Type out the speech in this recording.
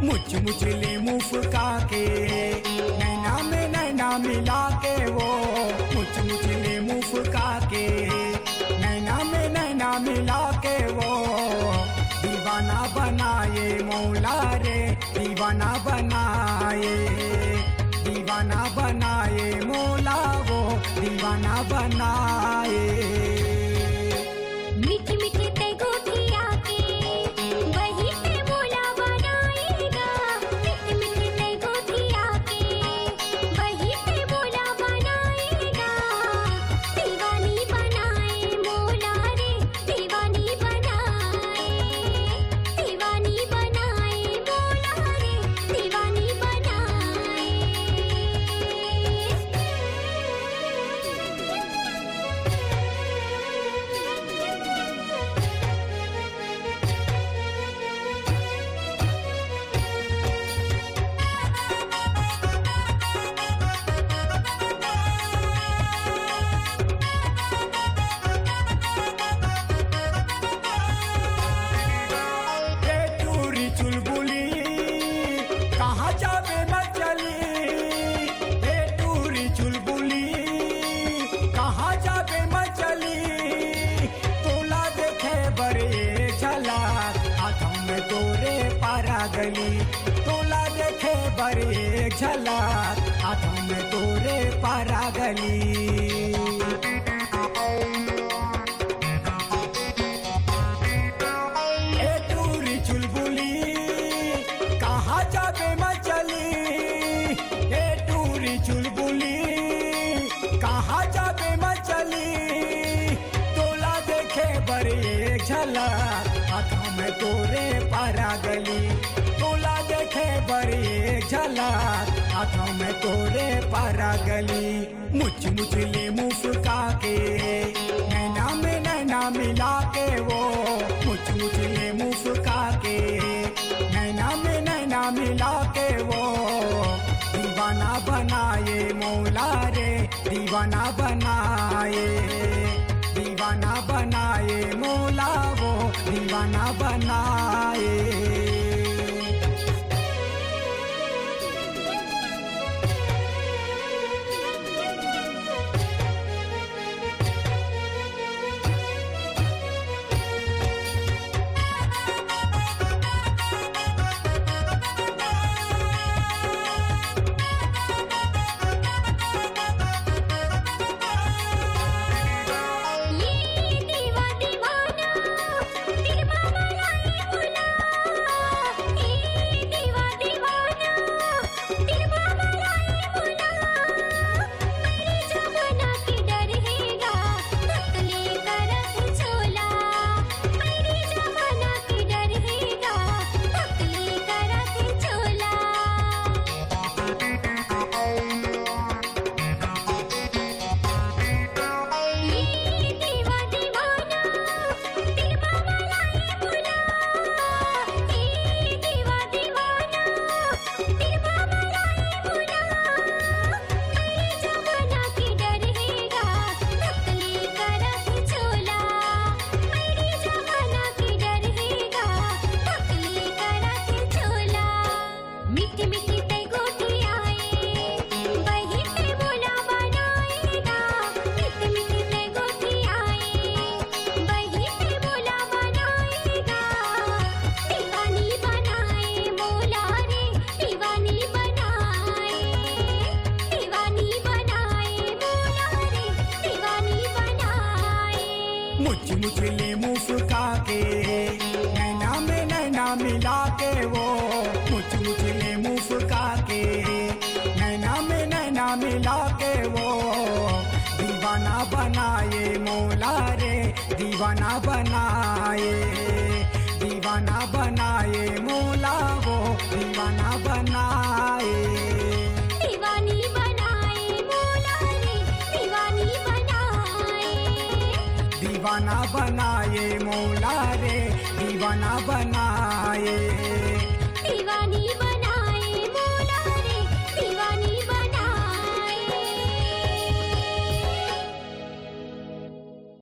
मुझ मुझले मुफ्का के नैना में नैना मिला के वो मुझ मुझले मुफ्का के नैना में नैना मिला के वो दीवाना बनाए मौला रे दीवाना बनाए मौला वो दीवाना बनाए। मीठी मीठी तेगो खिया के वही से मौला बनाएगा। मीठी मीठी तेगो खिया के वही से मौला बनाएगा। दीवानी बनाए मौला रे दीवानी बनाए मौला रे दीवानी बनाए। गली तोला देखे बड़े झलक हाथों में तोरे पारा गली। ए टूरी चुलबुली कहाँ जाबे मचली। ए टूरी चुलबुली कहाँ जाबे मचली। तोला देखे बड़े झलक हाथों में तोरे पारा गली। तोला देखे बड़ी झलक हाथों में तोरे पारा गली। मुझ मुझले मुफ्का के नैना में नैना मिला के वो मुझ मुझले मुफ्का के नैना में नैना मिला के वो दीवाना बनाए मौला रे दीवाना बनाए मौला वो दीवाना बनाए। मुझले मुफ्का के नैना में नैना मिला के वो मुझले मुफ्का के नैना में नैना मिला के वो दीवाना बनाए मौला रे दीवाना बनाए मौला वो दीवाना बनाए। दीवानी बनाए मौला रे दीवानी बनाए दीवाना बनाए मौला रे दीवाना बनाए। दीवानी